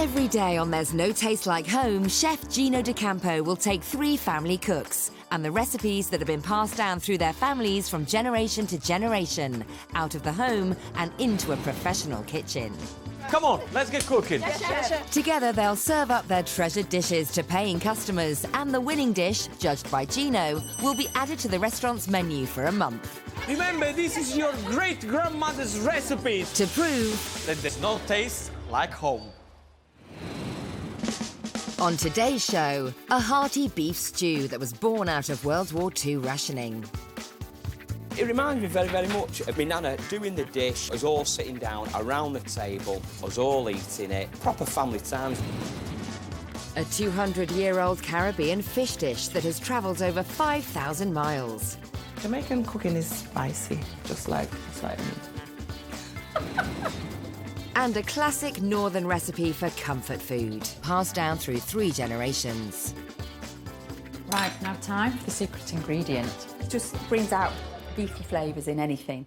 Every day on There's No Taste Like Home, Chef Gino D'Acampo will take 3 family cooks and the recipes that have been passed down through their families from generation to generation, out of the home and into a professional kitchen. Come on, let's get cooking. Yes, chef. Together, they'll serve up their treasured dishes to paying customers, and the winning dish, judged by Gino, will be added to the restaurant's menu for a month. Remember, this is your great-grandmother's recipes. To prove That there's no taste like home. on today's show, a hearty beef stew that was born out of World War II rationing. It reminds me very, very much of my nana doing the dish, us all sitting down around the table, us all eating it. Proper family times. A 200-year-old Caribbean fish dish that has travelled over 5,000 miles. Jamaican cooking is spicy, just like me. And a classic northern recipe for comfort food, passed down through 3 generations. Right, now time for the secret ingredient. It just brings out beefy flavours in anything.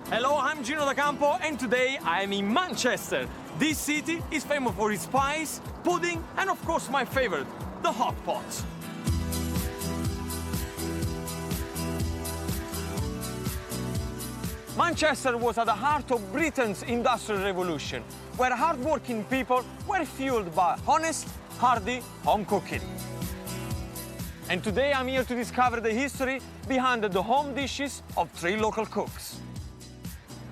Hello, I'm Gino D'Acampo, and today I'm in Manchester. This city is famous for its pies, pudding, and of course my favorite, the hot pot. Manchester was at the heart of Britain's Industrial Revolution, where hard-working people were fueled by honest, hardy home cooking. And today I'm here to discover the history behind the home dishes of 3 local cooks.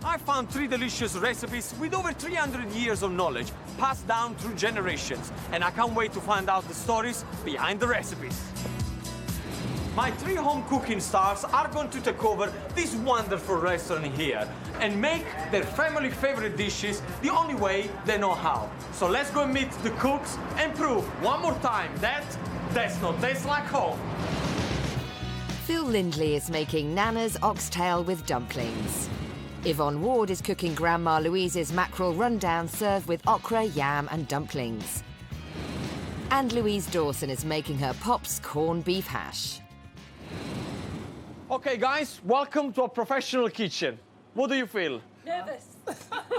I found 3 delicious recipes with over 300 years of knowledge passed down through generations, and I can't wait to find out the stories behind the recipes. My 3 home cooking stars are going to take over this wonderful restaurant here and make their family favorite dishes the only way they know how. So let's go meet the cooks and prove one more time that there's no taste like home. Phil Lindley is making Nana's oxtail with dumplings. Yvonne Ward is cooking Grandma Louise's mackerel rundown served with okra, yam and dumplings. And Louise Dawson is making her Pop's corned beef hash. Okay, guys, welcome to a professional kitchen. What do you feel? Nervous.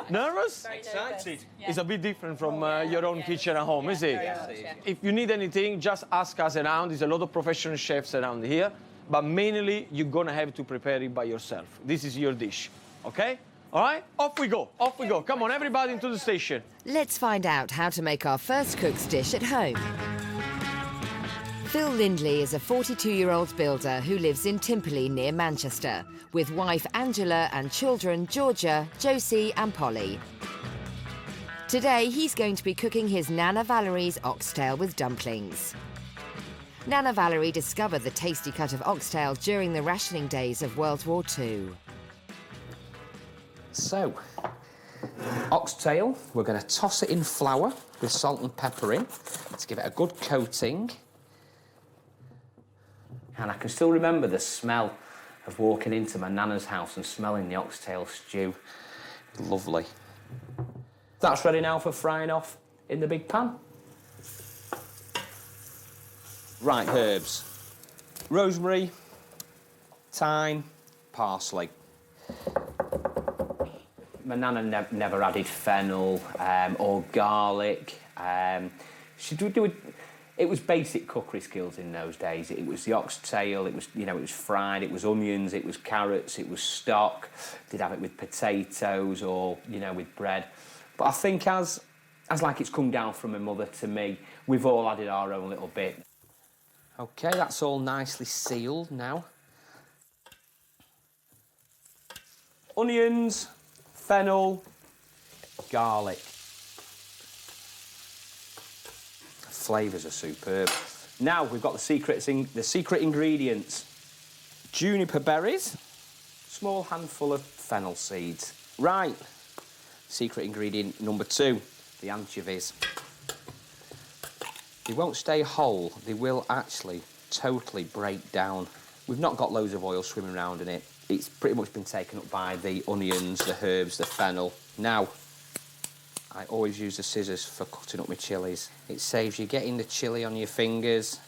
Nervous? Very Excited. nervous. Yeah. It's a bit different from your own kitchen at home, is it? Yeah. If you need anything, just ask us around. There's a lot of professional chefs around here, but mainly you're gonna have to prepare it by yourself. This is your dish, okay? All right, off we go, off we go. Come on, everybody into the station. Let's find out how to make our first cook's dish at home. Phil Lindley is a 42-year-old builder who lives in Timperley near Manchester, with wife Angela and children Georgia, Josie and Polly. Today, he's going to be cooking his Nana Valerie's oxtail with dumplings. Nana Valerie discovered the tasty cut of oxtail during the rationing days of World War II. So, oxtail, we're going to toss it in flour with salt and pepper in to give it a good coating. And I can still remember the smell of walking into my nana's house and smelling the oxtail stew. Lovely. That's ready now for frying off in the big pan. Right, herbs. Rosemary, thyme, parsley. My nana never added fennel or garlic. She would do it. It was basic cookery skills in those days. It was the oxtail. It was, you know, it was fried. It was onions. It was carrots. It was stock. Did have it with potatoes or, you know, with bread. But I think as like it's come down from my mother to me, we've all added our own little bit. Okay, that's all nicely sealed now. Onions, fennel, garlic. Flavours are superb. Now we've got the secret ingredients. Juniper berries, small handful of fennel seeds. Right, secret ingredient number 2, the anchovies. They won't stay whole, they will actually totally break down. We've not got loads of oil swimming around in it. It's pretty much been taken up by the onions, the herbs, the fennel. Now, I always use the scissors for cutting up my chillies. It saves you getting the chilli on your fingers,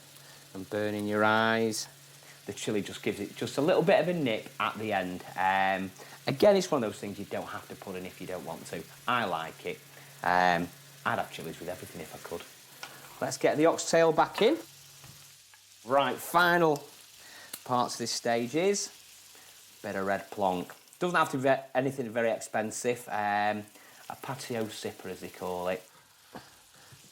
and burning your eyes. The chilli just gives it just a little bit of a nip at the end. Again, it's one of those things you don't have to put in if you don't want to. I like it. I'd have chillies with everything if I could. Let's get the oxtail back in. Right, final parts of this stage is a bit of red plonk. Doesn't have to be anything very expensive. A patio sipper, as they call it.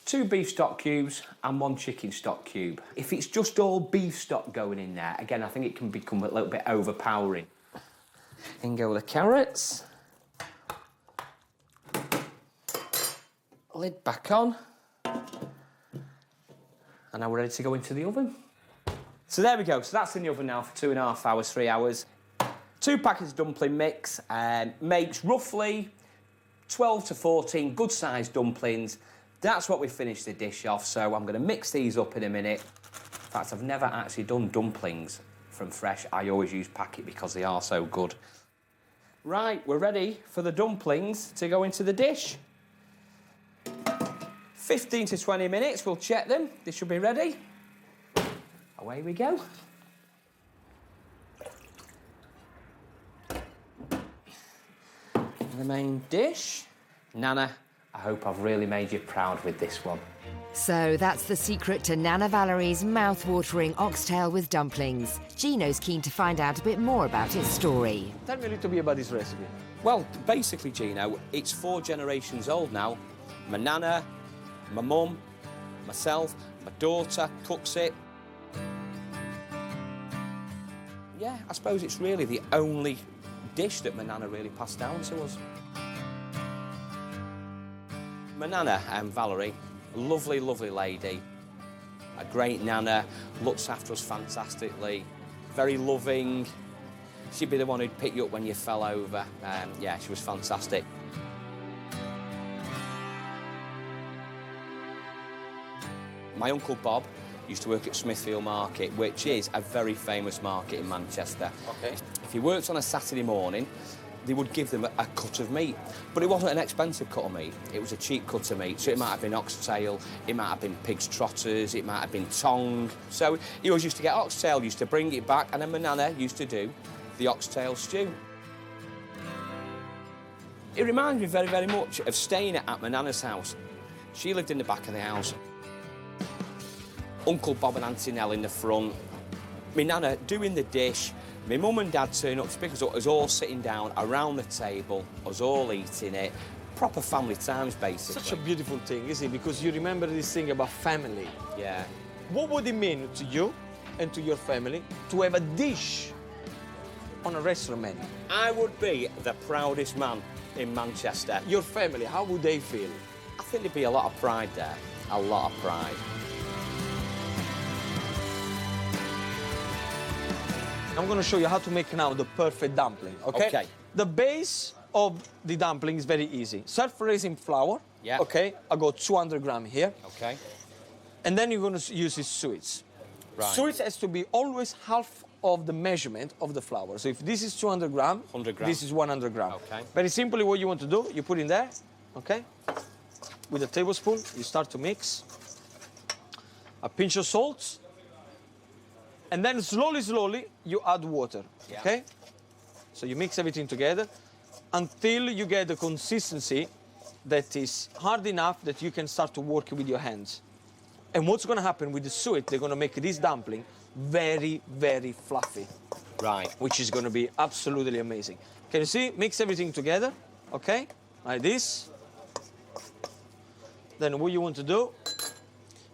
2 beef stock cubes and 1 chicken stock cube. If it's just all beef stock going in there, again, I think it can become a little bit overpowering. In go the carrots. Lid back on. And now we're ready to go into the oven. So there we go. So that's in the oven now for 2.5 hours, 3 hours. 2 packets of dumpling mix. Makes roughly 12 to 14 good-sized dumplings. That's what we finished the dish off, so I'm going to mix these up in a minute. In fact, I've never actually done dumplings from fresh. I always use packet because they are so good. Right, we're ready for the dumplings to go into the dish. 15 to 20 minutes, we'll check them. They should be ready. Away we go. The main dish. Nana, I hope I've really made you proud with this one. So that's the secret to Nana Valerie's mouth-watering oxtail with dumplings. Gino's keen to find out a bit more about his story. Tell me a little bit about this recipe. Well, basically, Gino, it's 4 generations old now. My nana, my mum, myself, my daughter cooks it. Yeah, I suppose it's really the only dish that my nana really passed down to us. My nana, Valerie, a lovely, lovely lady, a great nana, looks after us fantastically, very loving. She'd be the one who'd pick you up when you fell over. Yeah, she was fantastic. My Uncle Bob used to work at Smithfield Market, which is a very famous market in Manchester. Okay. If he worked on a Saturday morning, they would give them a cut of meat. But it wasn't an expensive cut of meat, it was a cheap cut of meat. So it might have been oxtail, it might have been pig's trotters, it might have been tongue. So he always used to get oxtail, used to bring it back, and then my nana used to do the oxtail stew. It reminds me very, very much of staying at my nana's house. She lived in the back of the house. Uncle Bob and Auntie Nell in the front. My nana doing the dish. My mum and dad turn up to pick us up, us all sitting down around the table, us all eating it. Proper family times, basically. Such a beautiful thing, isn't it? Because you remember this thing about family. Yeah. What would it mean to you and to your family to have a dish on a restaurant menu? I would be the proudest man in Manchester. Your family, how would they feel? I think there'd be a lot of pride there. A lot of pride. I'm going to show you how to make now the perfect dumpling, okay? Okay. The base of the dumpling is very easy. Self-raising flour. Yeah. Okay, I got 200 grams here. Okay. And then you're going to use these sweets. Right. Sweets has to be always half of the measurement of the flour. So if this is 200 grams, 100 grams. this is 100 grams. Okay. Very simply, what you want to do, you put in there, okay? With a tablespoon, you start to mix. A pinch of salt. And then slowly, slowly, you add water, Yeah. okay? So you mix everything together until you get the consistency that is hard enough that you can start to work with your hands. And what's going to happen with the suet, they're going to make this dumpling very, very fluffy. Right. Which is going to be absolutely amazing. Can you see? Mix everything together, okay? Like this. Then what you want to do,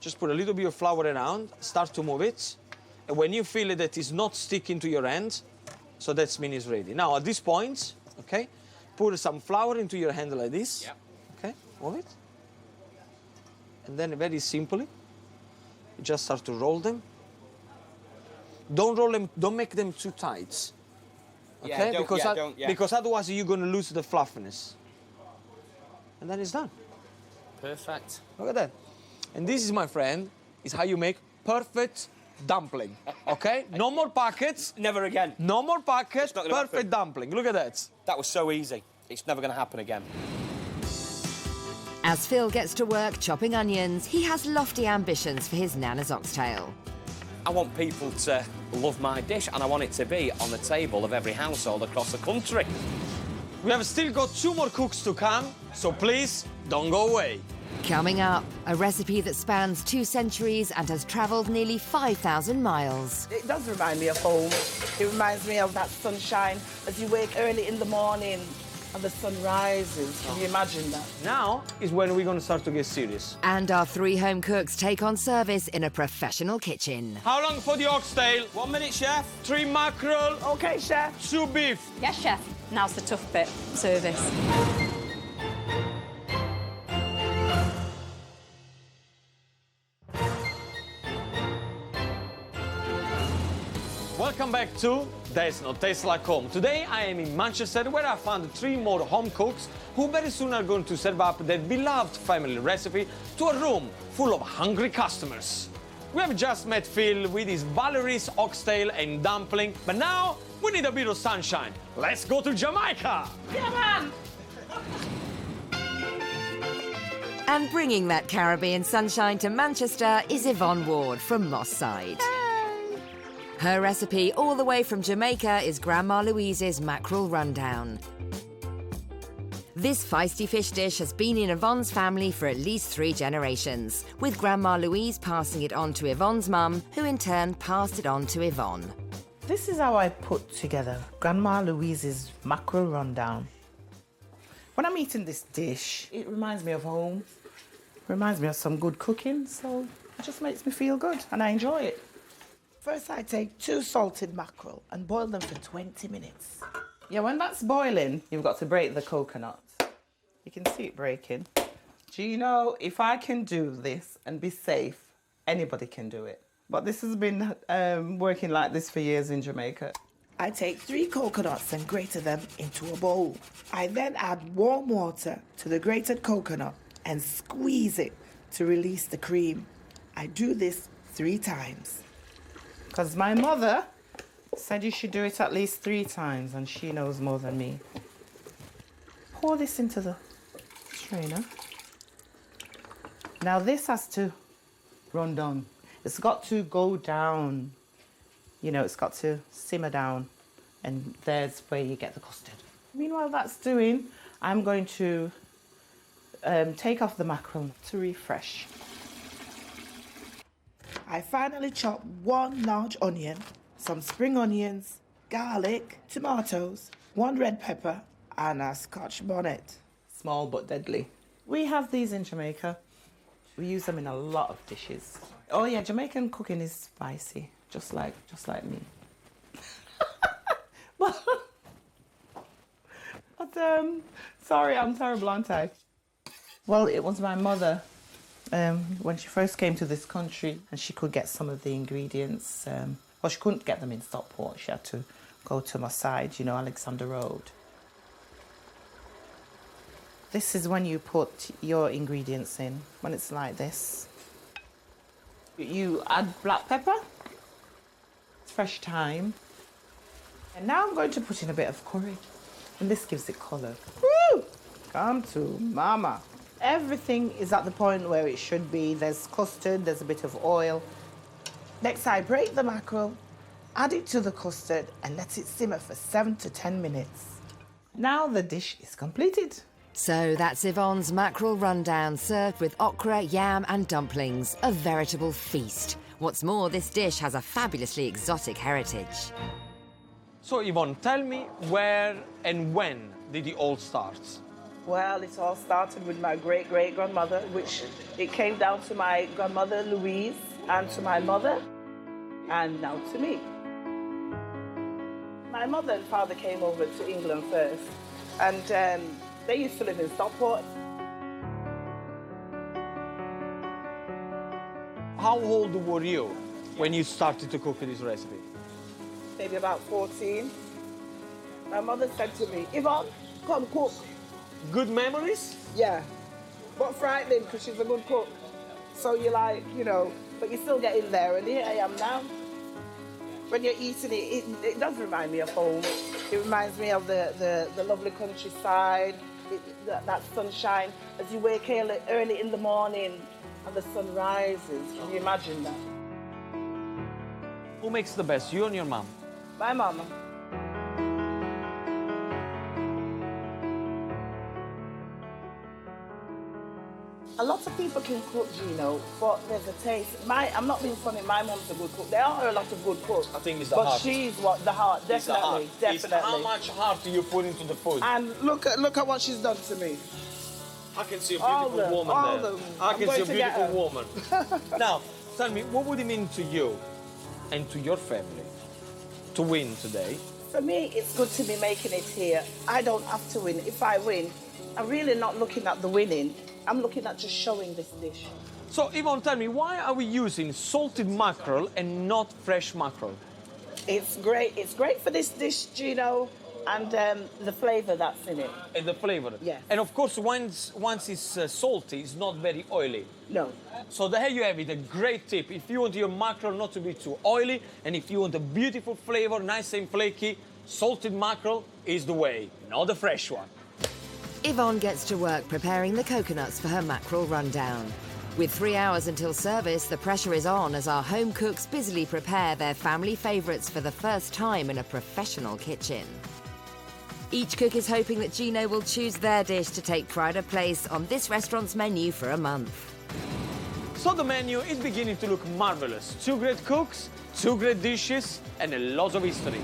just put a little bit of flour around, start to move it. And when you feel that it's not sticking to your hand, so that means it's ready. Now, at this point, okay, put some flour into your hand like this. Yeah. Okay, move it. And then very simply, you just start to roll them. Don't roll them, don't make them too tight. Okay, Yeah, because otherwise you're going to lose the fluffiness. And then it's done. Perfect. Look at that. And this is, my friend, is how you make perfect dumpling, okay? No more packets. Never again. No more packets, It's not gonna perfect happen. dumpling. Look at that. That was so easy. It's never going to happen again. As Phil gets to work chopping onions, he has lofty ambitions for his Nana's oxtail. I want people to love my dish, and I want it to be on the table of every household across the country. We have still got 2 more cooks to come, so please don't go away. Coming up, a recipe that spans 2 centuries and has travelled nearly 5,000 miles. It does remind me of home. It reminds me of that sunshine as you wake early in the morning and the sun rises. Can you imagine that? Now is when we're going to start to get serious. And our 3 home cooks take on service in a professional kitchen. How long for the oxtail? 1 minute, chef. 3 mackerel. Okay, chef. 2 beef. Yes, chef. Now's the tough bit. Service. Welcome back to There's No Taste Like Home. Today I am in Manchester, where I found 3 more home cooks who very soon are going to serve up their beloved family recipe to a room full of hungry customers. We have just met Phil with his Valerie's oxtail and dumpling, but now we need a bit of sunshine. Let's go to Jamaica! Yeah, man. And bringing that Caribbean sunshine to Manchester is Yvonne Ward from Moss Side. Her recipe all the way from Jamaica is Grandma Louise's mackerel rundown. This feisty fish dish has been in Yvonne's family for at least 3 generations, with Grandma Louise passing it on to Yvonne's mum, who in turn passed it on to Yvonne. This is how I put together Grandma Louise's mackerel rundown. When I'm eating this dish, it reminds me of home. Reminds me of some good cooking, so it just makes me feel good and I enjoy it. First, I take 2 salted mackerel and boil them for 20 minutes. Yeah, when that's boiling, you've got to break the coconut. You can see it breaking. Gino, if I can do this and be safe, anybody can do it. But this has been working like this for years in Jamaica. I take 3 coconuts and grate them into a bowl. I then add warm water to the grated coconut and squeeze it to release the cream. I do this 3 times. Because my mother said you should do it at least 3 times, and she knows more than me. Pour this into the strainer. Now this has to run down. It's got to go down. You know, it's got to simmer down, and there's where you get the custard. Meanwhile that's doing, I'm going to take off the mackerel to refresh. I finally chop 1 large onion, some spring onions, garlic, tomatoes, 1 red pepper, and a Scotch bonnet. Small but deadly. We have these in Jamaica. We use them in a lot of dishes. Oh yeah, Jamaican cooking is spicy, just like me. but sorry, I'm terrible, aren't I? Well, it was my mother. When she first came to this country and she could get some of the ingredients, well, she couldn't get them in Stockport. She had to go to Moss Side, you know, Alexander Road. This is when you put your ingredients in, when it's like this. You add black pepper, fresh thyme, and now I'm going to put in a bit of curry, and this gives it colour. Woo! Come to mama. Everything is at the point where it should be. There's custard, there's a bit of oil. Next, I break the mackerel, add it to the custard, and let it simmer for 7 to 10 minutes. Now the dish is completed. So that's Yvonne's mackerel rundown, served with okra, yam and dumplings. A veritable feast. What's more, this dish has a fabulously exotic heritage. So Yvonne, tell me where and when did it all start? Well, it all started with my great-great-grandmother, which it came down to my grandmother, Louise, and to my mother, and now to me. My mother and father came over to England first, and they used to live in Stockport. How old were you when you started to cook this recipe? Maybe about 14. My mother said to me, Yvonne, come cook. Good memories? Yeah, but frightening because she's a good cook. So you're like, you know, but you still get in there, and here I am now. When you're eating it, it does remind me of home. It reminds me of the lovely countryside, that sunshine as you wake early in the morning and the sun rises. Can you imagine that? Who makes the best, you and your mum? My mama. A lot of people can cook, Gino, but there's a taste. I'm not being funny, my mum's a good cook. There are a lot of good cooks. I think it's the but heart. But she's the heart, definitely, definitely. It's how much heart do you put into the food? And look at what she's done to me. I can see a beautiful woman there. I can see a beautiful woman. Now, tell me, what would it mean to you and to your family to win today? For me, it's good to be making it here. I don't have to win. If I win, I'm really not looking at the winning. I'm looking at just showing this dish. So, Yvonne, tell me, why are we using salted mackerel and not fresh mackerel? It's great. It's great for this dish, Gino, and the flavour that's in it. And the flavour? Yes. And of course, once it's salty, it's not very oily. No. So there you have it, a great tip. If you want your mackerel not to be too oily, and if you want a beautiful flavour, nice and flaky, salted mackerel is the way, not the fresh one. Yvonne gets to work preparing the coconuts for her mackerel rundown. With 3 hours until service, the pressure is on as our home cooks busily prepare their family favourites for the first time in a professional kitchen. Each cook is hoping that Gino will choose their dish to take pride of place on this restaurant's menu for a month. So the menu is beginning to look marvellous. 2 great cooks, 2 great dishes, and a lot of history.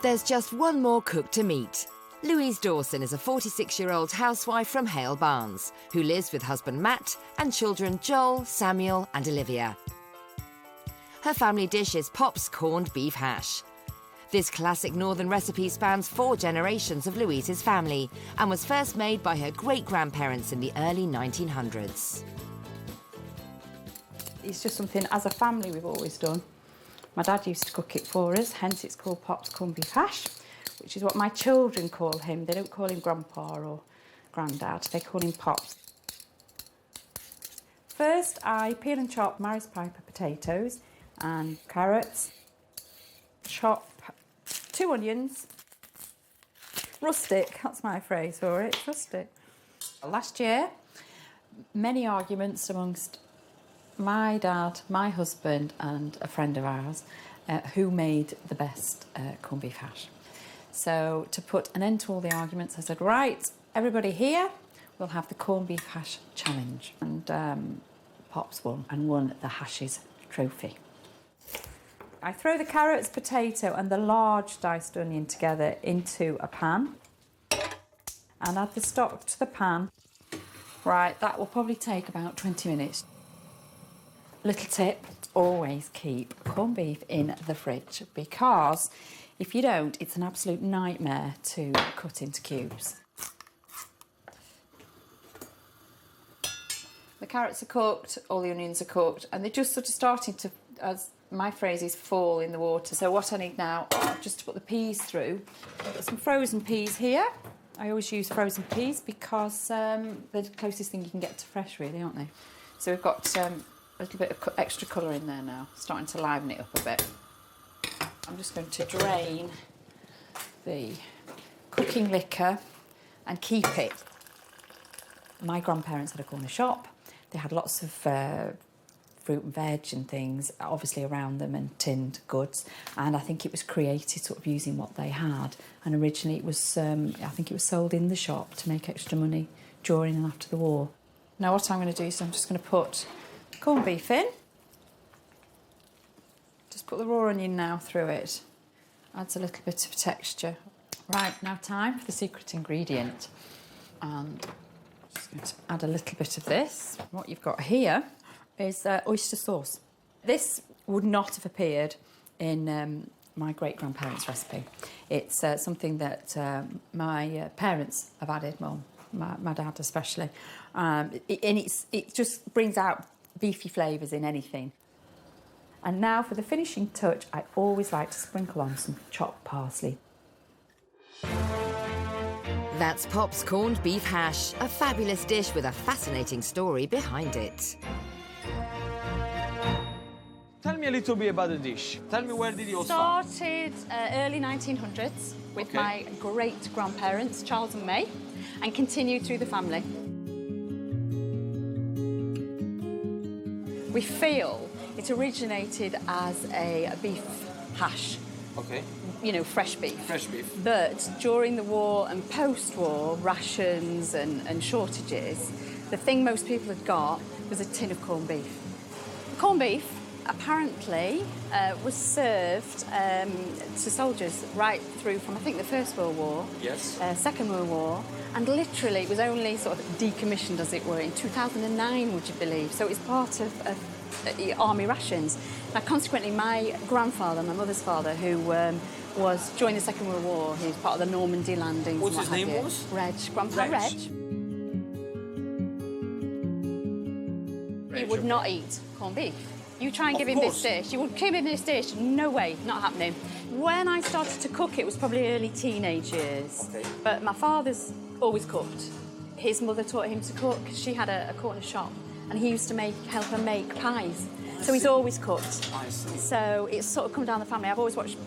There's just one more cook to meet. Louise Dawson is a 46-year-old housewife from Hale Barnes, who lives with husband Matt and children Joel, Samuel and Olivia. Her family dish is Pop's corned beef hash. This classic northern recipe spans 4 generations of Louise's family and was first made by her great-grandparents in the early 1900s. It's just something, as a family, we've always done. My dad used to cook it for us, hence it's called Pop's corned beef hash, which is what my children call him. They don't call him Grandpa or Grandad, they call him Pops. First, I peel and chop Maris Piper potatoes and carrots, chop 2 onions, rustic, that's my phrase for it, rustic. Last year, many arguments amongst my dad, my husband and a friend of ours who made the best corned beef hash. So to put an end to all the arguments, I said, right, everybody here will have the corned beef hash challenge. And Pops won and won the Hashes trophy. I throw the carrots, potato and the large diced onion together into a pan and add the stock to the pan. Right, that will probably take about 20 minutes. Little tip, always keep corned beef in the fridge because if you don't, it's an absolute nightmare to cut into cubes. The carrots are cooked, all the onions are cooked, and they're just sort of starting to, as my phrase is, fall in the water. So what I need now, just to put the peas through, I've got some frozen peas here. I always use frozen peas because they're the closest thing you can get to fresh, really, aren't they? So we've got a little bit of extra colour in there now, starting to liven it up a bit. I'm just going to drain the cooking liquor and keep it. My grandparents had a corner shop. They had lots of fruit and veg and things, obviously around them, and tinned goods. And I think it was created sort of using what they had. And originally it was, I think it was sold in the shop to make extra money during and after the war. Now what I'm going to do is I'm just going to put corned beef in. Just put the raw onion now through it. Adds a little bit of texture. Right, now time for the secret ingredient. And I'm just going to add a little bit of this. What you've got here is oyster sauce. This would not have appeared in my great-grandparents' recipe. It's something that my parents have added, well, my dad especially. It just brings out beefy flavours in anything. And now for the finishing touch, I always like to sprinkle on some chopped parsley. That's Pop's corned beef hash, a fabulous dish with a fascinating story behind it. Tell me a little bit about the dish. Tell me, where did it all start? Started early 1900s with my great-grandparents, Charles and May, and continued through the family. We feel It originated as a beef hash. Okay. You know, fresh beef. Fresh beef. But during the war and post-war rations and shortages, the thing most people had got was a tin of corned beef. Corned beef apparently was served to soldiers right through from, I think, the First World War, Yes. Second World War, and literally it was only sort of decommissioned, as it were, in 2009, would you believe? So it's part of army rations. Now, consequently, my grandfather, my mother's father, who was during the Second World War, he was part of the Normandy landings. What's and his what name have you. was? Reg. Grandpa Reg. He would not eat corned beef. You try and give him this dish, you would give him this dish, no way, not happening. When I started to cook, it was probably early teenage years. Okay. But my father's always cooked. His mother taught him to cook. She had a corner shop, and he used to help her make pies. So he's always cooked. I see. So it's sort of come down the family. I've always watched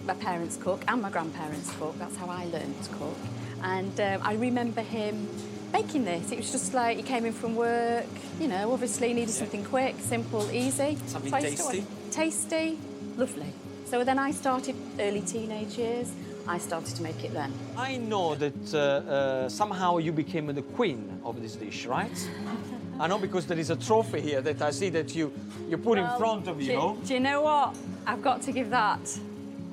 my parents cook and my grandparents cook. That's how I learned to cook. And I remember him making this. It was just like he came in from work, you know, obviously needed something quick, simple, easy. Something So I used to tasty? Tasty, lovely. So then I started early teenage years. I started to make it then. I know that somehow you became the queen of this dish, right? I know, because there is a trophy here that I see that you put in front of you. Do you know what? I've got to give that.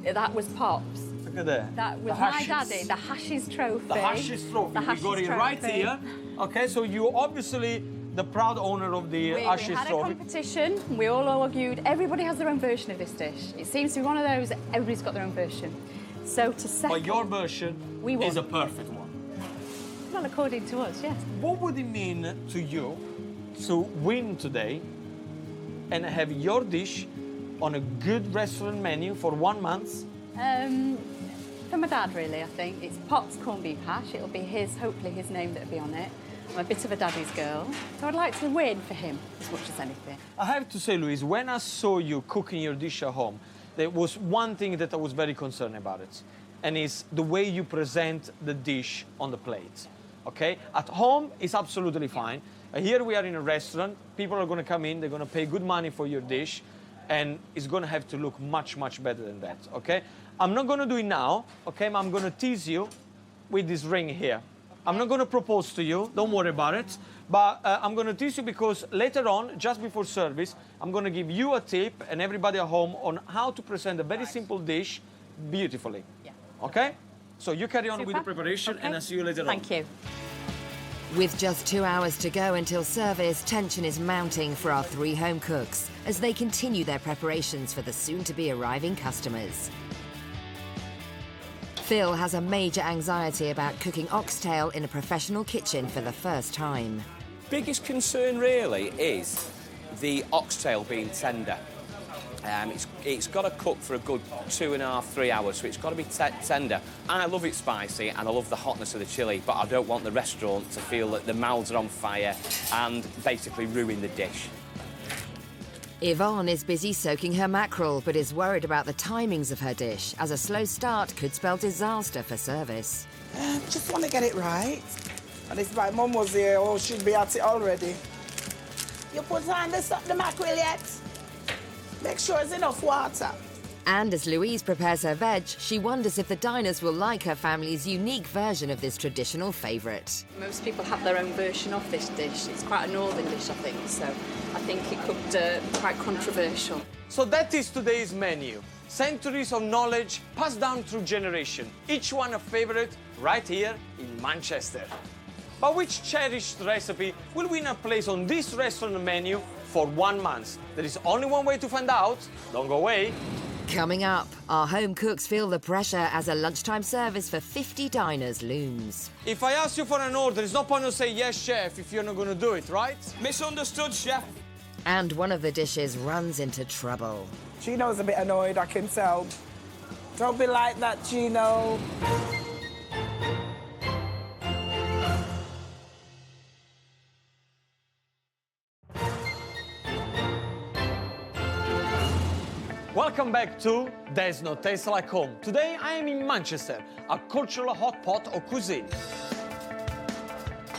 That was Pops. Look at that. That was The my Hashes. daddy, the Hashes trophy. The Hashes trophy. The We Hashes got it right trophy. here. Okay, so you obviously the proud owner of the We Hashes had a trophy. competition. We all argued. Everybody has their own version of this dish. It seems to be one of those that everybody's got their own version. So to second, But your version We won. is a perfect one. well, according to us, yes. What would it mean to you to win today and have your dish on a good restaurant menu for 1 month? For my dad, really, I think. It's Pop's corned beef hash. It'll be hopefully his name that'll be on it. I'm a bit of a daddy's girl. So I'd like to win for him as much as anything. I have to say, Louise, when I saw you cooking your dish at home, there was one thing that I was very concerned about it, and it's the way you present the dish on the plate. Okay? At home, it's absolutely fine. Here we are in a restaurant. People are going to come in, they're going to pay good money for your dish, and it's going to have to look much, much better than that. Okay? I'm not going to do it now. Okay? I'm going to tease you with this ring here. I'm not going to propose to you, don't worry about it, but I'm going to teach you because later on, just before service, I'm going to give you a tip and everybody at home on how to present a very simple dish beautifully. Yeah. Okay? So you carry on with the Super. preparation Okay. and I'll see you later on. Thank you. With just 2 hours to go until service, tension is mounting for our 3 home cooks as they continue their preparations for the soon-to-be arriving customers. Phil has a major anxiety about cooking oxtail in a professional kitchen for the first time. Biggest concern really is the oxtail being tender. It's got to cook for a good 2.5, 3 hours, so it's got to be tender. I love it spicy and I love the hotness of the chilli, but I don't want the restaurant to feel that the mouths are on fire and basically ruin the dish. Yvonne is busy soaking her mackerel, but is worried about the timings of her dish, as a slow start could spell disaster for service. Just want to get it right. And if my mum was here, oh, she'd be at it already. You put on the mackerel yet? Make sure it's enough water. And as Louise prepares her veg, she wonders if the diners will like her family's unique version of this traditional favourite. Most people have their own version of this dish. It's quite a northern dish, I think, so I think it could be quite controversial. So that is today's menu. Centuries of knowledge passed down through generation, each one a favorite right here in Manchester. But which cherished recipe will win a place on this restaurant menu for 1 month? There is only one way to find out. Don't go away. Coming up, our home cooks feel the pressure as a lunchtime service for 50 diners looms. If I ask you for an order, there's no point to say yes, chef, if you're not going to do it, right? Misunderstood, chef. And one of the dishes runs into trouble. Gino's a bit annoyed, I can tell. Don't be like that, Gino. Welcome back to There's No Taste Like Home. Today I am in Manchester, a cultural hot pot of cuisine.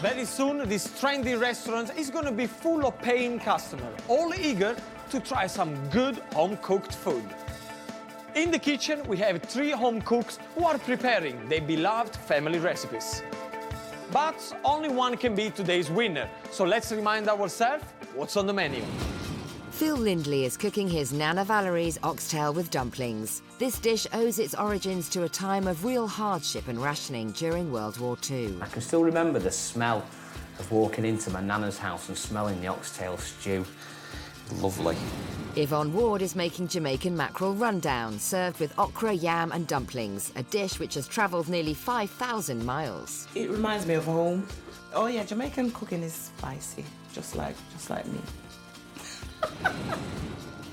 Very soon this trendy restaurant is going to be full of paying customers, all eager to try some good home-cooked food. In the kitchen, we have 3 home cooks who are preparing their beloved family recipes. But only one can be today's winner, so let's remind ourselves what's on the menu. Phil Lindley is cooking his Nana Valerie's oxtail with dumplings. This dish owes its origins to a time of real hardship and rationing during World War II. I can still remember the smell of walking into my nana's house and smelling the oxtail stew. Lovely. Yvonne Ward is making Jamaican mackerel rundown, served with okra, yam and dumplings, a dish which has travelled nearly 5,000 miles. It reminds me of home. Oh yeah, Jamaican cooking is spicy, just like me.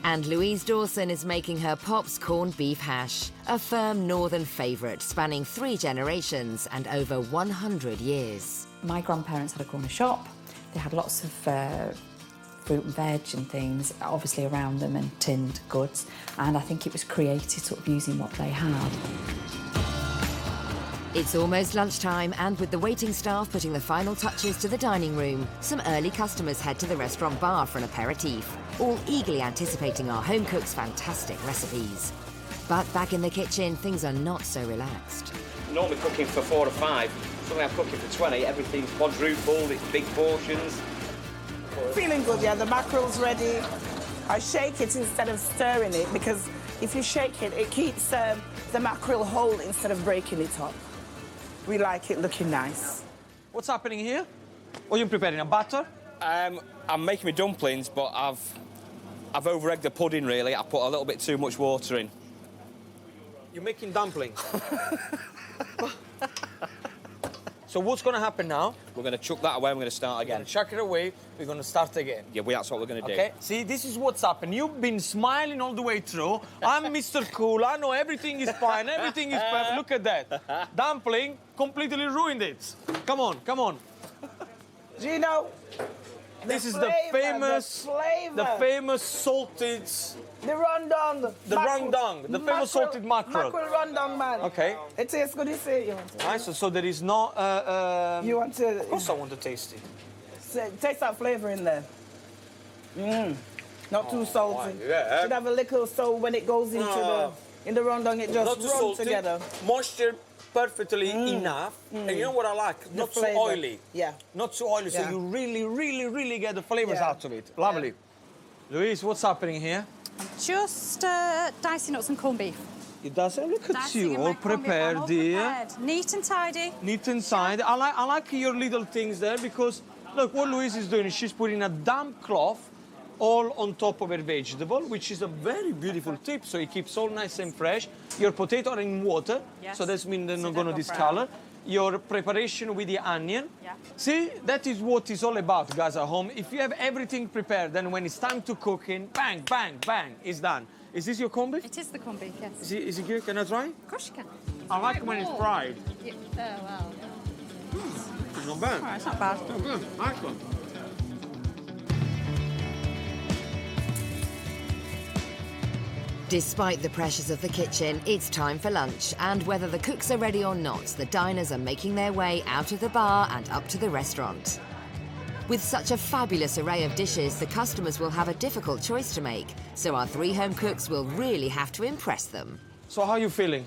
And Louise Dawson is making her Pop's corned beef hash, a firm northern favourite spanning 3 generations and over 100 years. My grandparents had a corner shop. They had lots of fruit and veg and things, obviously around them, and tinned goods. And I think it was created sort of using what they had. It's almost lunchtime, and with the waiting staff putting the final touches to the dining room, some early customers head to the restaurant bar for an aperitif, all eagerly anticipating our home cook's fantastic recipes. But back in the kitchen, things are not so relaxed. Normally cooking for 4 or 5, suddenly I'm cooking for 20, everything's quadrupled, it's big portions. Feeling good, yeah, the mackerel's ready. I shake it instead of stirring it, because if you shake it, it keeps the mackerel whole instead of breaking it up. We like it looking nice. What's happening here? What are you preparing, a batter? I'm making my dumplings, but I've over-egged the pudding, really. I put a little bit too much water in. You're making dumplings. So what's going to happen now? We're going to chuck that away and we're going to start We're again. going to chuck it away, we're going to start again. Yeah, that's what we're going to do. Okay, see, this is what's happened. You've been smiling all the way through. I'm Mr. Cool, I know everything is fine, everything is perfect. Look at that. Dumpling completely ruined it. Come on, come on. Gino, This is flavor, the famous salted... The rondong. The rondong, the famous salted mackerel. Mackerel rondong, man. Okay. It tastes good, you say. You want to? Nice, so there is no... You want to... Of course I want to taste it. Taste that flavour in there. Not too salty. yeah. Should have a little so when it goes into in the rondong, it just runs together. Moisture perfectly enough. And you know what I like? Not too flavour. oily. Yeah. Not too oily, so Yeah. you really get the flavors Yeah. out of it. Lovely. Louise, what's happening here? Just dicing up some corned beef. It doesn't look at Dicing you, my all corned beef. I'm prepared, all dear. prepared. Neat and tidy. Neat inside. I like your little things there because, look, what Louise is doing is she's putting a damp cloth all on top of her vegetable, which is a very beautiful tip, so it keeps all nice and fresh. Your potato are in water, Yes. so that means they're So not they going to go discolor. Your preparation with the onion. Yeah. See, that is what it's all about, guys, at home. If you have everything prepared, then when it's time to cooking, bang, bang, bang, it's done. Is this your corned beef? It is the corned beef, yes. Is it good? Can I try? Of course you can. I like when it's fried. Yeah. Oh, well. It's not bad. All right, it's not bad. Oh, good. Nice one. Despite the pressures of the kitchen, it's time for lunch, and whether the cooks are ready or not, the diners are making their way out of the bar and up to the restaurant. With such a fabulous array of dishes, the customers will have a difficult choice to make, so our 3 home cooks will really have to impress them. So how are you feeling?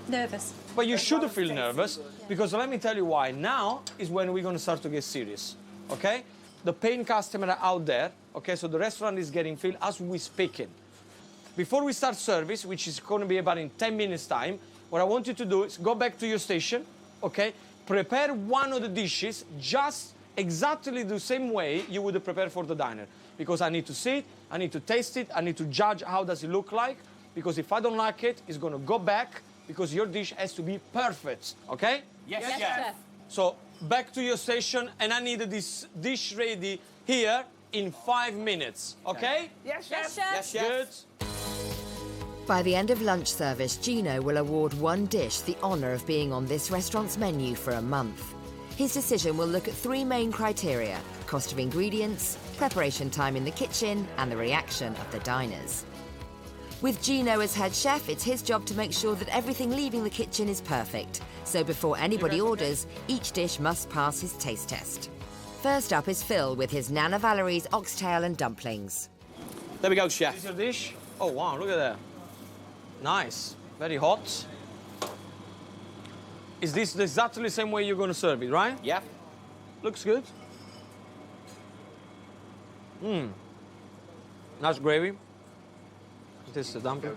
Nervous. But you should feel nervous, because let me tell you why. Now is when we're going to start to get serious, okay? The paying customer are out there, okay? So the restaurant is getting filled as we speaking. Before we start service, which is going to be about in 10 minutes time, what I want you to do is go back to your station, okay? Prepare one of the dishes just exactly the same way you would prepare for the diner. Because I need to see it, I need to taste it, I need to judge how does it look like. Because if I don't like it, it's going to go back because your dish has to be perfect, okay? Yes, Chef. So back to your station, and I need this dish ready here in 5 minutes, okay? Yes, chef. Yes, chef. Yes, chef. Good. By the end of lunch service, Gino will award one dish the honour of being on this restaurant's menu for a month. His decision will look at 3 main criteria: cost of ingredients, preparation time in the kitchen, and the reaction of the diners. With Gino as head chef, it's his job to make sure that everything leaving the kitchen is perfect. So before anybody orders, each dish must pass his taste test. First up is Phil with his Nana Valerie's oxtail and dumplings. There we go, chef. Is your dish? Oh, wow, look at that. Nice. Very hot. Is this exactly the same way you're going to serve it, right? Yeah. Looks good. Nice gravy. This is the dumpling.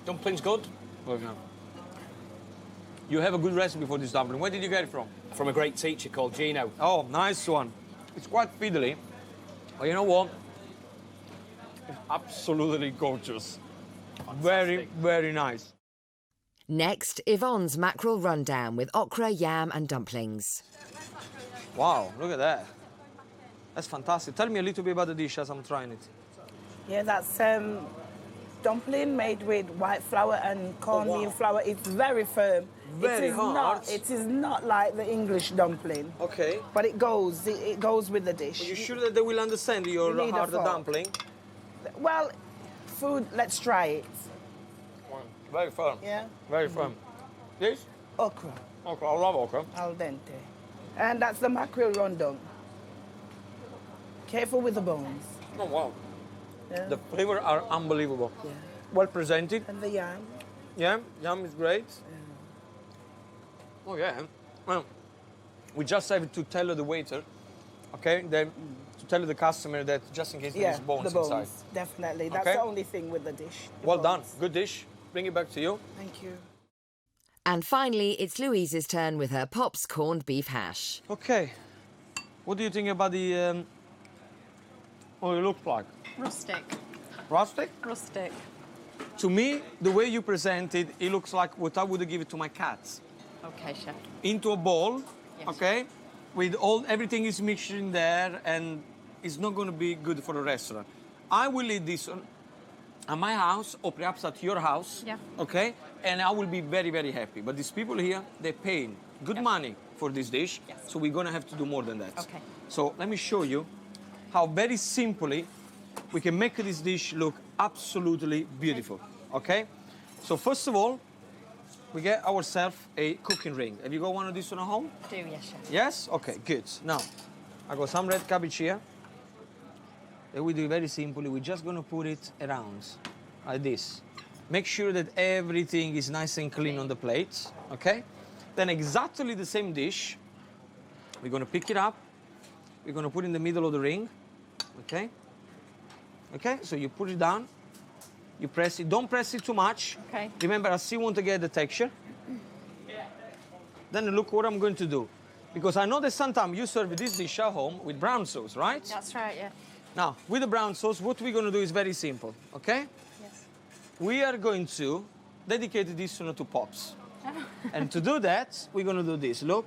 Dumpling's good. Okay. You have a good recipe for this dumpling. Where did you get it from? From a great teacher called Gino. Oh, nice one. It's quite fiddly. But you know what? It's absolutely gorgeous. Very, very nice. Next, Yvonne's mackerel rundown with okra, yam and dumplings. Wow, look at that. That's fantastic. Tell me a little bit about the dish as I'm trying it. Yeah, that's dumpling made with white flour and cornmeal flour. It's very firm. Very hard. It is not like the English dumpling. Okay. But it goes with the dish. Are you sure that they will understand your You need a harder fork. dumpling? Well, food, let's try it. Very firm. Yeah? Very firm. This? Okra, Okay, I love okra. al dente. And that's the mackerel rundown. Careful with the bones. Oh, wow. Yeah? The flavors are unbelievable. Yeah. Well presented. And the yam. Yeah, yam is great. Oh, yeah. Well, we just have to tell the waiter, okay, then to tell the customer that just in case Yeah, there's bones the bones, inside. definitely. That's Okay. the only thing with the dish. the Well done. bones. Good dish. Bring it back to you. Thank you. And finally, it's Louise's turn with her Pop's corned beef hash. Okay. What do you think about the... what it looks like? Rustic. Rustic? Rustic. To me, the way you present it, it looks like what I would give it to my cats. Okay, chef. Into a bowl, Yes. okay? With everything is mixed in there and it's not going to be good for a restaurant. I will eat this at my house or perhaps at your house, Yeah. okay? And I will be very, very happy. But these people here, they're paying good money for this dish, Yes. so we're going to have to do more than that. Okay. So let me show you how very simply we can make this dish look absolutely beautiful, okay? So first of all, we get ourselves a cooking ring. Have you got one of these at home? Do, yes, chef. Yes? Okay, good. Now, I got some red cabbage here. And we do it very simply. We're just going to put it around like this. Make sure that everything is nice and clean on the plate, okay? Then exactly the same dish, we're going to pick it up. We're going to put it in the middle of the ring, okay? Okay, so you put it down. You press it. Don't press it too much. Okay. Remember, I still want to get the texture. Then look what I'm going to do. Because I know that sometimes you serve this dish at home with brown sauce, right? That's right, yeah. Now, with the brown sauce, what we're going to do is very simple, okay? Yes. We are going to dedicate this one to Pops. And to do that, we're going to do this. Look.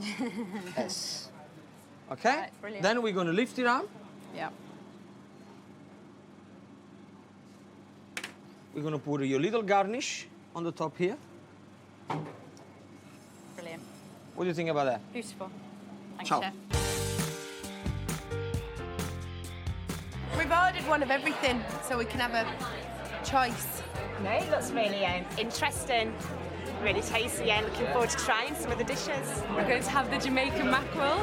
P-O-P-S. Okay? Right, brilliant. Then we're going to lift it up. Yeah. We're going to put your little garnish on the top here. Brilliant. What do you think about that? Beautiful. Thanks, Ciao. chef. We've ordered one of everything, so we can have a choice. No, it looks really interesting, really tasty. Yeah, looking forward to trying some of the dishes. We're going to have the Jamaican mackerel.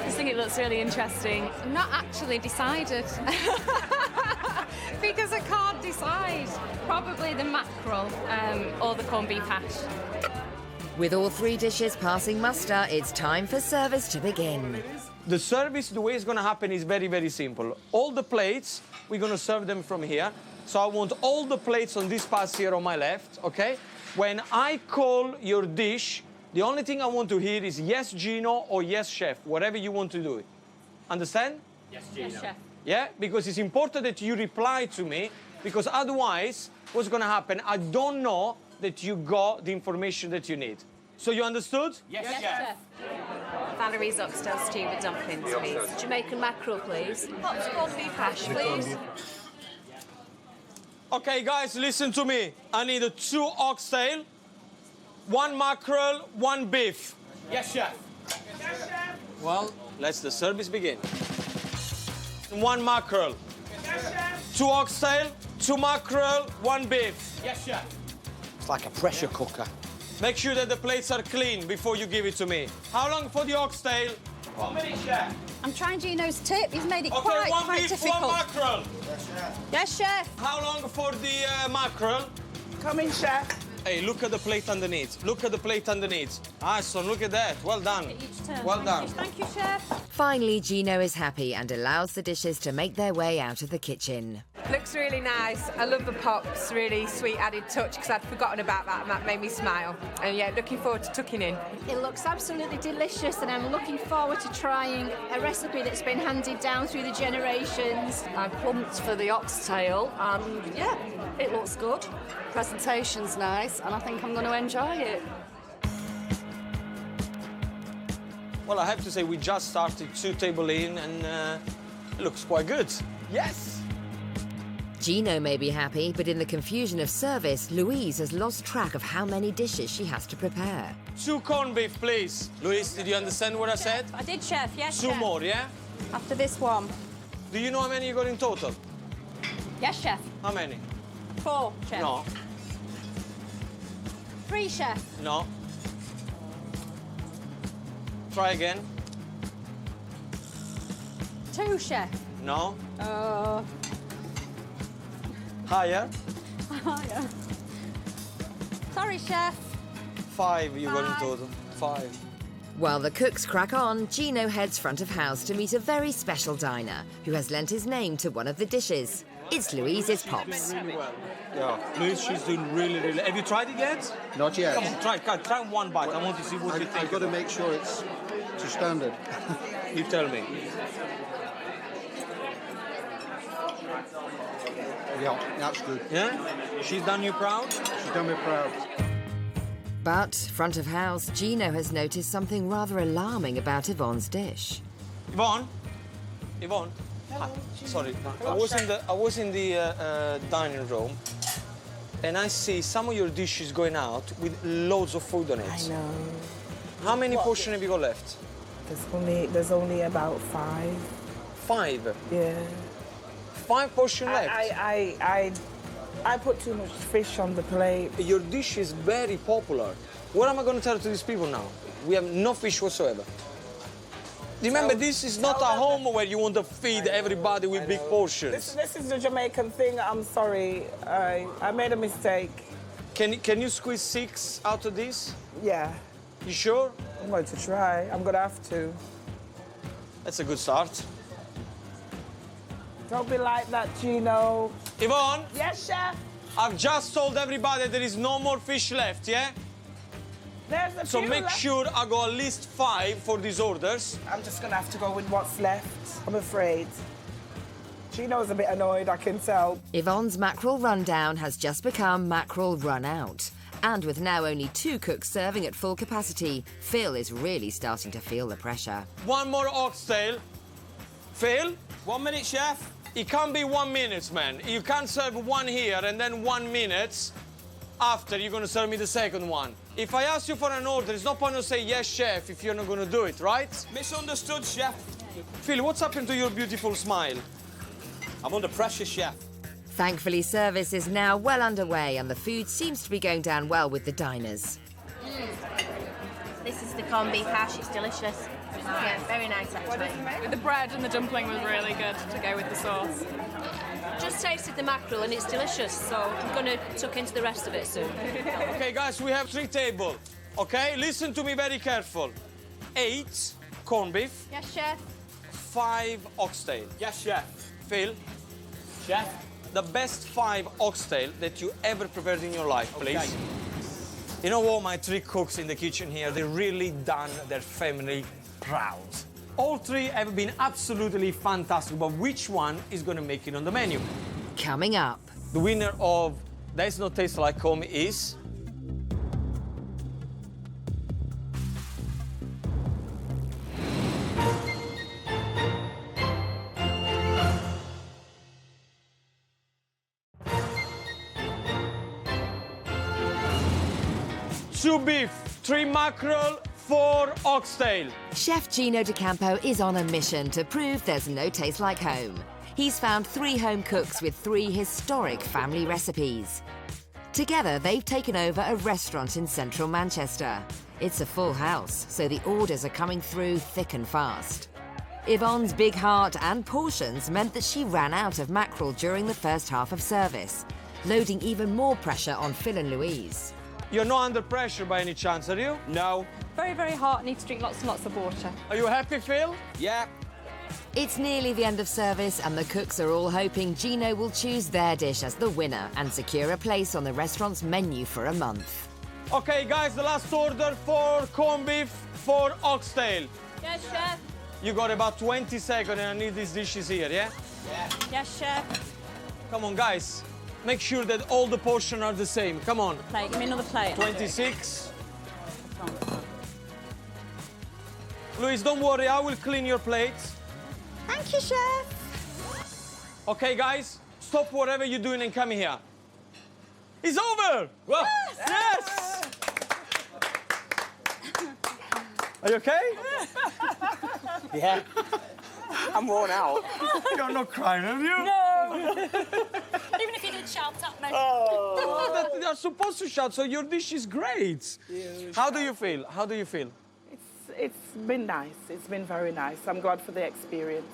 I think it looks really interesting. I'm not actually decided. Because I can't decide. Probably the mackerel or the corned beef hash. With all three dishes passing muster, it's time for service to begin. The service, the way it's going to happen is very, very simple. All the plates, we're going to serve them from here. So I want all the plates on this pass here on my left, okay? When I call your dish, the only thing I want to hear is yes, Gino, or yes, chef, whatever you want to do it. Understand? Yes, Gino. Yes, chef. Yeah? Because it's important that you reply to me, because otherwise, what's going to happen? I don't know that you got the information that you need. So you understood? Yes, chef. Valerie's oxtail stew with dumplings, please. Jamaican mackerel, please. Pops corned beef hash, please. Okay, guys, listen to me. I need 2 oxtail, 1 mackerel, 1 beef. Yes, chef. Well, let's the service begin. 1 mackerel, 2 oxtail, 2 mackerel, 1 beef. Yes, chef. It's like a pressure cooker. Make sure that the plates are clean before you give it to me. How long for the oxtail? 1 minute, chef. I'm trying Gino's tip. He's made it Okay, one quite beef, difficult. one mackerel. Yes, chef. How long for the mackerel? Come in, chef. Hey, look at the plate underneath. Look at the plate underneath. Nice one, look at that. Well done. Well done. Thank you, chef. Finally, Gino is happy and allows the dishes to make their way out of the kitchen. Looks really nice. I love the pops, really sweet added touch because I'd forgotten about that and that made me smile. And yeah, looking forward to tucking in. It looks absolutely delicious and I'm looking forward to trying a recipe that's been handed down through the generations. I'm pumped for the oxtail and yeah, it looks good. Presentation's nice and I think I'm going to enjoy it. Well, I have to say, we just started 2 tables in and it looks quite good. Yes! Gino may be happy, but in the confusion of service, Louise has lost track of how many dishes she has to prepare. 2 corned beef, please. Louise, did you understand what I said? I did, chef. Yes, 2 chef. more, yeah? After this one. Do you know how many you got in total? Yes, chef. How many? 4, chef. No. 3, chef. No. Try again. 2, chef. No. Higher. Higher. Sorry, chef. 5 you got in total. 5. While the cooks crack on, Gino heads front of house to meet a very special diner who has lent his name to one of the dishes. It's Louise's Pops. Really well. Yeah, Louise, she's doing really, really... Have you tried it yet? Not yet. Come on, try 1 bite. I want to see what you think. I've got to make sure it's to standard. You tell me. Yeah, that's good. Yeah? She's done you proud? She's done me proud. But, front of house, Gino has noticed something rather alarming about Yvonne's dish. Yvonne? Yvonne? Sorry, I was in the dining room and I see some of your dishes going out with loads of food on it. I know. How many portions have you got left? There's only about 5. 5? Yeah. 5 portions left? I put too much fish on the plate. Your dish is very popular. What am I going to tell to these people now? We have no fish whatsoever. Remember, this is not a home where you want to feed everybody with big portions. This is the Jamaican thing. I'm sorry. I made a mistake. Can you squeeze 6 out of this? Yeah. You sure? I'm going to try. I'm going to have to. That's a good start. Don't be like that, Gino. Yvonne? Yes, chef? I've just told everybody there is no more fish left, yeah? There's a So few make left. sure I go at least 5 for these orders. I'm just going to have to go with what's left, I'm afraid. Gino's a bit annoyed, I can tell. Yvonne's mackerel rundown has just become mackerel run out. And with now only 2 cooks serving at full capacity, Phil is really starting to feel the pressure. 1 more oxtail. Phil? 1 minute, chef. It can't be 1 minute, man. You can't serve 1 here and then 1 minute after you're going to serve me the second one. If I ask you for an order, it's no point to say yes, chef, if you're not going to do it, right? Misunderstood, chef. Phil, what's happened to your beautiful smile? I'm under pressure, chef. Thankfully, service is now well underway and the food seems to be going down well with the diners. This is the corned beef hash. It's delicious. Yeah, very nice actually. The bread and the dumpling was really good to go with the sauce. Just tasted the mackerel and it's delicious, so I'm going to tuck into the rest of it soon. Okay, guys, we have 3 tables. Okay, listen to me very careful. 8 corned beef. Yes, chef. 5 oxtail. Yes, chef. Phil, Chef. the best 5 oxtail that you ever prepared in your life, please. Okay. You know what, my 3 cooks in the kitchen here, they really done their family proud. All 3 have been absolutely fantastic, but which one is going to make it on the menu? Coming up. The winner of There's No Taste Like Home is... Two beef, 3 mackerel, 4 oxtail. Chef Gino D'Acampo is on a mission to prove there's no taste like home. He's found 3 home cooks with 3 historic family recipes. Together, they've taken over a restaurant in central Manchester. It's a full house, so the orders are coming through thick and fast. Yvonne's big heart and portions meant that she ran out of mackerel during the first half of service, loading even more pressure on Phil and Louise. You're not under pressure by any chance, are you? No. Very, very hot. Need to drink lots and lots of water. Are you happy, Phil? Yeah. It's nearly the end of service and the cooks are all hoping Gino will choose their dish as the winner and secure a place on the restaurant's menu for a month. Okay, guys, the last order for corned beef for oxtail. Yes, chef. You got about 20 seconds and I need these dishes here, yeah? Yeah. Yes, chef. Come on, guys. Make sure that all the portions are the same. Come on. Plate. Give me another plate. 26. Louise, don't worry, I will clean your plates. Thank you, chef. Okay, guys, stop whatever you're doing and come here. It's over! Well, yes! Are you okay? Yeah. I'm worn out. You're not crying, are you? No. Even if you did shout at me. Oh, they're supposed to shout, so your dish is great. Yeah, How do you feel? How do you feel? It's been nice. It's been very nice. I'm glad for the experience.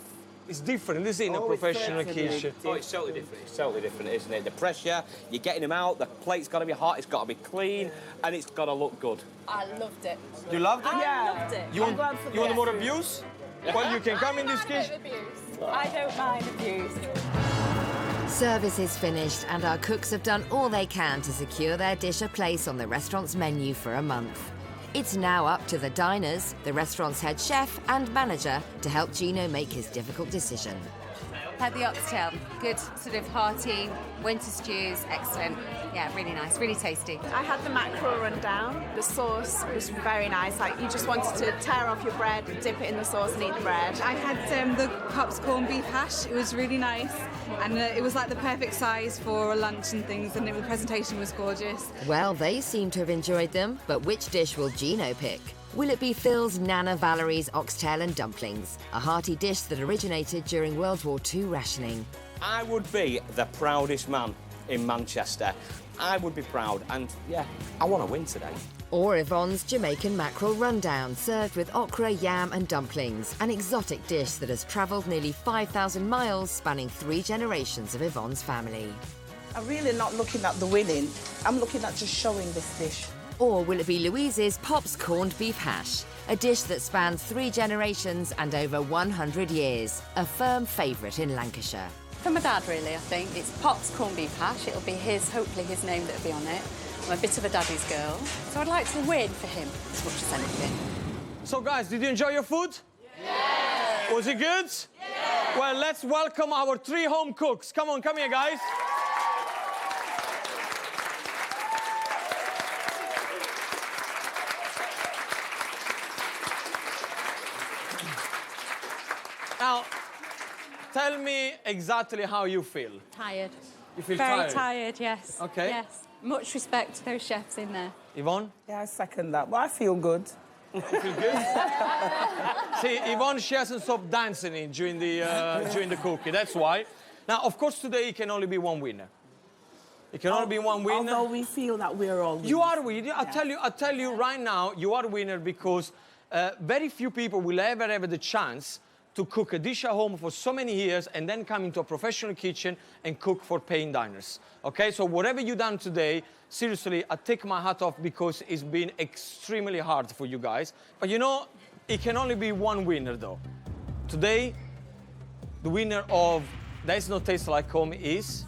It's different, isn't it, in a professional kitchen? Oh, it's totally different. It's totally different, isn't it? The pressure, you're getting them out, the plate's got to be hot, it's got to be clean, and it's got to look good. I loved it. You loved it? I loved it. You want more abuse? Well, you can come in this kitchen. I don't mind abuse. Service is finished and our cooks have done all they can to secure their dish a place on the restaurant's menu for a month. It's now up to the diners, the restaurant's head chef and manager to help Gino make his difficult decision. Had the oxtail, good sort of hearty winter stews, excellent. Yeah, really nice, really tasty. I had the mackerel rundown. The sauce was very nice. Like, you just wanted to tear off your bread, dip it in the sauce and eat the bread. I had the Pops corned beef hash. It was really nice. And it was like the perfect size for a lunch and things, and the presentation was gorgeous. Well, they seem to have enjoyed them, but which dish will Gino pick? Will it be Phil's Nana Valerie's oxtail and dumplings, a hearty dish that originated during World War II rationing? I would be the proudest man in Manchester. I would be proud, and yeah, I want to win today. Or Yvonne's Jamaican mackerel rundown, served with okra, yam and dumplings, an exotic dish that has travelled nearly 5,000 miles, spanning 3 generations of Yvonne's family. I'm really not looking at the winning. I'm looking at just showing this dish. Or will it be Louise's Pops corned beef hash, a dish that spans 3 generations and over 100 years, a firm favourite in Lancashire? For my dad, really, I think. It's Pop's corned beef hash. It'll be hopefully his name that'll be on it. I'm a bit of a daddy's girl, so I'd like to win for him as much as anything. So, guys, did you enjoy your food? Yes! Was it good? Yes! Well, let's welcome our 3 home cooks. Come on, come here, guys. Now, tell me exactly how you feel. Tired. You feel Very tired? tired, yes. Okay. Yes. Much respect to those chefs in there. Yvonne? Yeah, I second that. Well, I feel good. You feel good? See, Yvonne, she hasn't stopped dancing during the cooking. That's why. Now, of course, today it can only be one winner. It can only be one winner. Although we feel that we're all winners. You are a winner. I'll tell you right now, you are a winner because very few people will ever have the chance to cook a dish at home for so many years and then come into a professional kitchen and cook for paying diners. Okay, so whatever you've done today, seriously, I take my hat off because it's been extremely hard for you guys. But you know, it can only be one winner though. Today, the winner of There's No Taste Like Home is...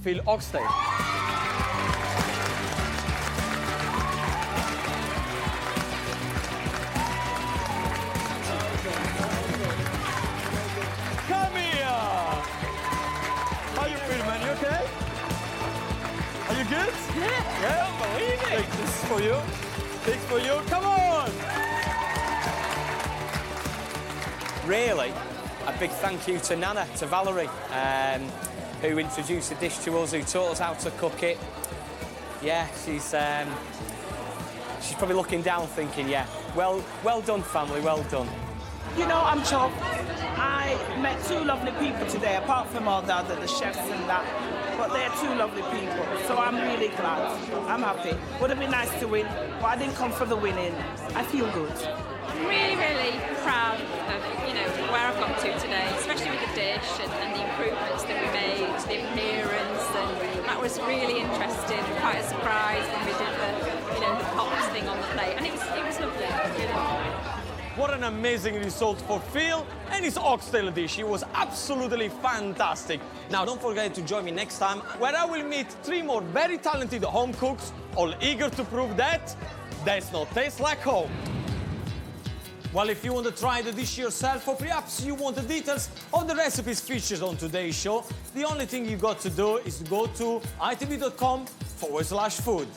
Phil Oxtail. Come here! How you feel, man? You okay? Are you good? Yeah, believe it. This is for you. This is for you. Come on! Really, a big thank you to Nana, to Valerie, who introduced the dish to us, who taught us how to cook it. Yeah, she's She's probably looking down thinking, yeah, well done, family, well done. You know, I'm chuffed. I met two lovely people today, apart from all the chefs and that. But they're two lovely people, so I'm really glad. I'm happy. Would have been nice to win, but I didn't come for the winning. I feel good. I'm really, really proud of, you know, where I've got to today, especially with the dish and the improvements that we made, the appearance, and that was really interesting. Quite a surprise when we did the pops thing on the plate, and it was lovely. What an amazing result for Phil and his oxtail dish. It was absolutely fantastic. Now, don't forget to join me next time, where I will meet 3 more very talented home cooks, all eager to prove that there's no taste like home. Well, if you want to try the dish yourself, or perhaps you want the details of the recipes featured on today's show, the only thing you've got to do is to go to itv.com/food.